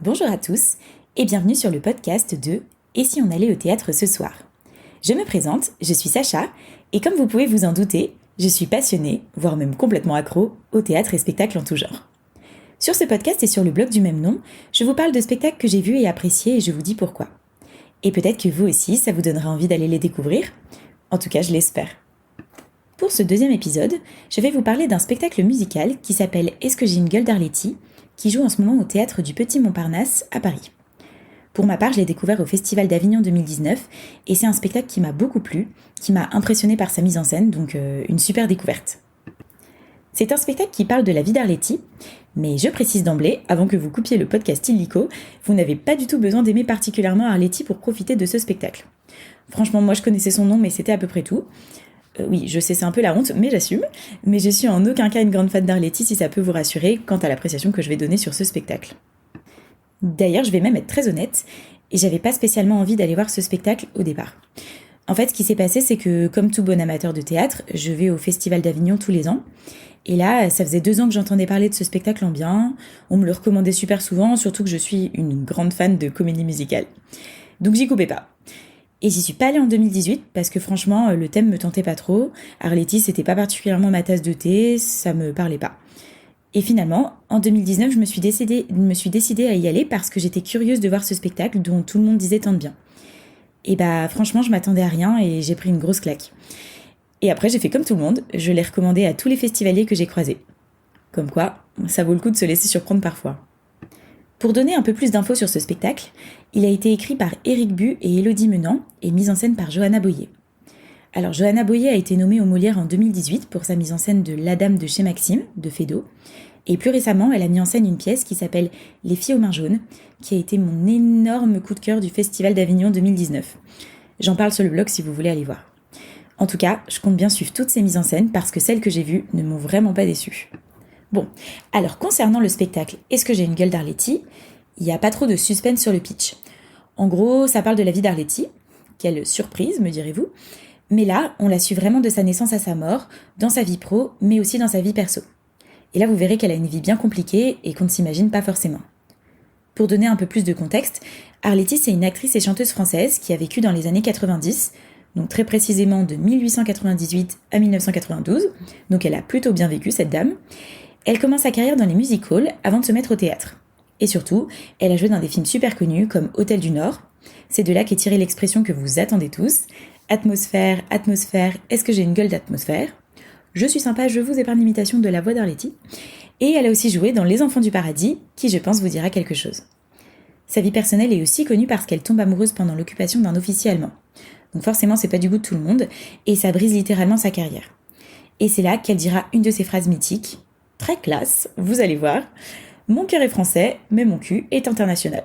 Bonjour à tous et bienvenue sur le podcast de Et si on allait au théâtre ce soir? Je me présente, je suis Sacha et comme vous pouvez vous en douter, je suis passionnée, voire même complètement accro, au théâtre et spectacles en tout genre. Sur ce podcast et sur le blog du même nom, je vous parle de spectacles que j'ai vus et appréciés et je vous dis pourquoi. Et peut-être que vous aussi, ça vous donnera envie d'aller les découvrir. En tout cas, je l'espère. Pour ce deuxième épisode, je vais vous parler d'un spectacle musical qui s'appelle Est-ce que j'ai une gueule d'Arletty, qui joue en ce moment au théâtre du Petit Montparnasse à Paris. Pour ma part, je l'ai découvert au Festival d'Avignon 2019 et c'est un spectacle qui m'a beaucoup plu, qui m'a impressionné par sa mise en scène, donc une super découverte. C'est un spectacle qui parle de la vie d'Arletty, mais je précise d'emblée, avant que vous coupiez le podcast illico, vous n'avez pas du tout besoin d'aimer particulièrement Arletty pour profiter de ce spectacle. Franchement, moi je connaissais son nom, mais c'était à peu près tout. Oui, je sais, c'est un peu la honte, mais j'assume. Mais je suis en aucun cas une grande fan d'Arletty si ça peut vous rassurer quant à l'appréciation que je vais donner sur ce spectacle. D'ailleurs, je vais même être très honnête, et j'avais pas spécialement envie d'aller voir ce spectacle au départ. En fait, ce qui s'est passé, c'est que, comme tout bon amateur de théâtre, je vais au Festival d'Avignon tous les ans. Et là, ça faisait 2 ans que j'entendais parler de ce spectacle en bien. On me le recommandait super souvent, surtout que je suis une grande fan de comédie musicale. Donc j'y coupais pas. Et j'y suis pas allée en 2018 parce que franchement, le thème me tentait pas trop. Arletty, c'était pas particulièrement ma tasse de thé, ça me parlait pas. Et finalement, en 2019, je me suis décidée à y aller parce que j'étais curieuse de voir ce spectacle dont tout le monde disait tant de bien. Et bah franchement, je m'attendais à rien et j'ai pris une grosse claque. Et après, j'ai fait comme tout le monde, je l'ai recommandé à tous les festivaliers que j'ai croisés. Comme quoi, ça vaut le coup de se laisser surprendre parfois. Pour donner un peu plus d'infos sur ce spectacle, il a été écrit par Éric Bu et Élodie Menant et mis en scène par Johanna Boyer. Alors Johanna Boyer a été nommée aux Molières en 2018 pour sa mise en scène de La Dame de chez Maxime, de Feydeau, et plus récemment, elle a mis en scène une pièce qui s'appelle Les filles aux mains jaunes, qui a été mon énorme coup de cœur du Festival d'Avignon 2019. J'en parle sur le blog si vous voulez aller voir. En tout cas, je compte bien suivre toutes ces mises en scène parce que celles que j'ai vues ne m'ont vraiment pas déçue. Bon, alors concernant le spectacle Est-ce que j'ai une gueule d'Arletty, il n'y a pas trop de suspense sur le pitch. En gros, ça parle de la vie d'Arletty. Quelle surprise, me direz-vous. Mais là, on la suit vraiment de sa naissance à sa mort, dans sa vie pro, mais aussi dans sa vie perso. Et là, vous verrez qu'elle a une vie bien compliquée et qu'on ne s'imagine pas forcément. Pour donner un peu plus de contexte, Arletty, c'est une actrice et chanteuse française qui a vécu dans les années 90, donc très précisément de 1898 à 1992, donc elle a plutôt bien vécu cette dame. Elle commence sa carrière dans les music-halls avant de se mettre au théâtre. Et surtout, elle a joué dans des films super connus comme Hôtel du Nord. C'est de là qu'est tirée l'expression que vous attendez tous. Atmosphère, atmosphère, est-ce que j'ai une gueule d'atmosphère? Je suis sympa, je vous épargne l'imitation de la voix d'Arletty. Et elle a aussi joué dans Les Enfants du Paradis, qui je pense vous dira quelque chose. Sa vie personnelle est aussi connue parce qu'elle tombe amoureuse pendant l'occupation d'un officier allemand. Donc forcément, c'est pas du goût de tout le monde, et ça brise littéralement sa carrière. Et c'est là qu'elle dira une de ses phrases mythiques, très classe, vous allez voir. Mon cœur est français, mais mon cul est international.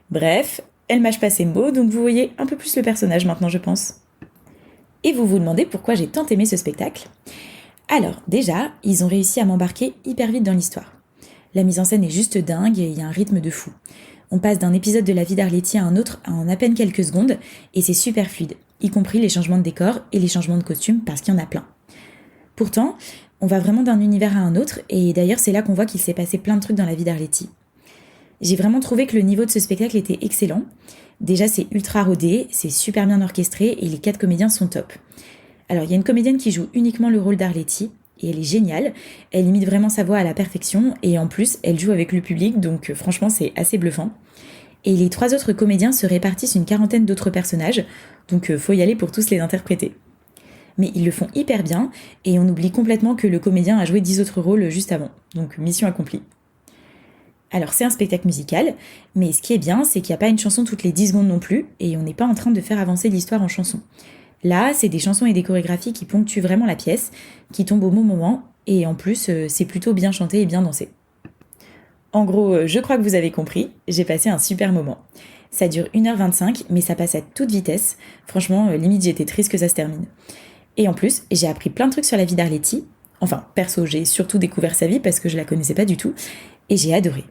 Bref, elle mâche pas ses mots, donc vous voyez un peu plus le personnage maintenant, je pense. Et vous vous demandez pourquoi j'ai tant aimé ce spectacle? Alors, déjà, ils ont réussi à m'embarquer hyper vite dans l'histoire. La mise en scène est juste dingue et il y a un rythme de fou. On passe d'un épisode de la vie d'Arletty à un autre en à peine quelques secondes, et c'est super fluide, y compris les changements de décor et les changements de costumes, parce qu'il y en a plein. Pourtant, on va vraiment d'un univers à un autre, et d'ailleurs c'est là qu'on voit qu'il s'est passé plein de trucs dans la vie d'Arletty. J'ai vraiment trouvé que le niveau de ce spectacle était excellent. Déjà c'est ultra rodé, c'est super bien orchestré, et les 4 comédiens sont top. Alors il y a une comédienne qui joue uniquement le rôle d'Arletty, et elle est géniale, elle imite vraiment sa voix à la perfection, et en plus elle joue avec le public, donc franchement c'est assez bluffant. Et les 3 autres comédiens se répartissent une 40aine d'autres personnages, donc faut y aller pour tous les interpréter. Mais ils le font hyper bien, et on oublie complètement que le comédien a joué 10 autres rôles juste avant, donc mission accomplie. Alors c'est un spectacle musical, mais ce qui est bien, c'est qu'il n'y a pas une chanson toutes les 10 secondes non plus, et on n'est pas en train de faire avancer l'histoire en chanson. Là, c'est des chansons et des chorégraphies qui ponctuent vraiment la pièce, qui tombent au bon moment, et en plus, c'est plutôt bien chanté et bien dansé. En gros, je crois que vous avez compris, j'ai passé un super moment. Ça dure 1h25, mais ça passe à toute vitesse. Franchement, limite j'étais triste que ça se termine. Et en plus, j'ai appris plein de trucs sur la vie d'Arletty. Enfin, perso, j'ai surtout découvert sa vie parce que je la connaissais pas du tout, et j'ai adoré.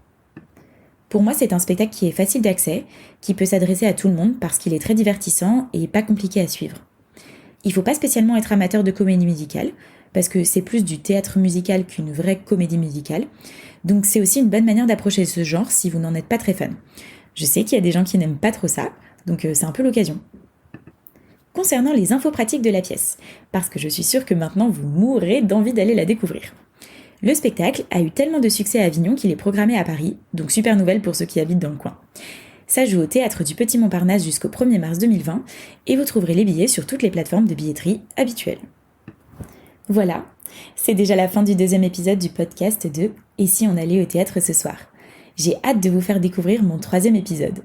Pour moi, c'est un spectacle qui est facile d'accès, qui peut s'adresser à tout le monde parce qu'il est très divertissant et pas compliqué à suivre. Il faut pas spécialement être amateur de comédie musicale, parce que c'est plus du théâtre musical qu'une vraie comédie musicale. Donc c'est aussi une bonne manière d'approcher ce genre si vous n'en êtes pas très fan. Je sais qu'il y a des gens qui n'aiment pas trop ça, donc c'est un peu l'occasion. Concernant les infos pratiques de la pièce, parce que je suis sûre que maintenant vous mourrez d'envie d'aller la découvrir. Le spectacle a eu tellement de succès à Avignon qu'il est programmé à Paris, donc super nouvelle pour ceux qui habitent dans le coin. Ça joue au Théâtre du Petit Montparnasse jusqu'au 1er mars 2020 et vous trouverez les billets sur toutes les plateformes de billetterie habituelles. Voilà, c'est déjà la fin du 2e épisode du podcast de « Et si on allait au théâtre ce soir ?» J'ai hâte de vous faire découvrir mon 3e épisode.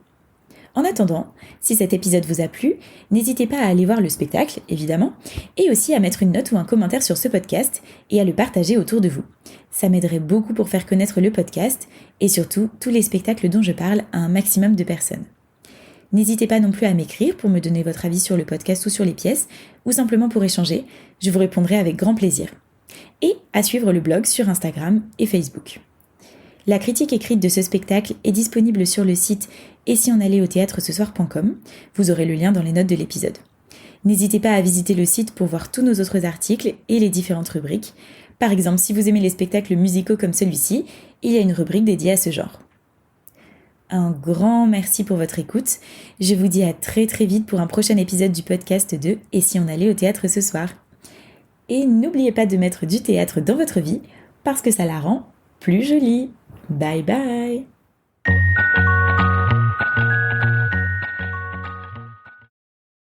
En attendant, si cet épisode vous a plu, n'hésitez pas à aller voir le spectacle, évidemment, et aussi à mettre une note ou un commentaire sur ce podcast et à le partager autour de vous. Ça m'aiderait beaucoup pour faire connaître le podcast et surtout tous les spectacles dont je parle à un maximum de personnes. N'hésitez pas non plus à m'écrire pour me donner votre avis sur le podcast ou sur les pièces, ou simplement pour échanger, je vous répondrai avec grand plaisir. Et à suivre le blog sur Instagram et Facebook. La critique écrite de ce spectacle est disponible sur le site et si on allait au théâtre ce soir.com, vous aurez le lien dans les notes de l'épisode. N'hésitez pas à visiter le site pour voir tous nos autres articles et les différentes rubriques. Par exemple, si vous aimez les spectacles musicaux comme celui-ci, il y a une rubrique dédiée à ce genre. Un grand merci pour votre écoute. Je vous dis à très vite pour un prochain épisode du podcast de Et si on allait au théâtre ce soir. Et n'oubliez pas de mettre du théâtre dans votre vie parce que ça la rend plus jolie. Bye bye!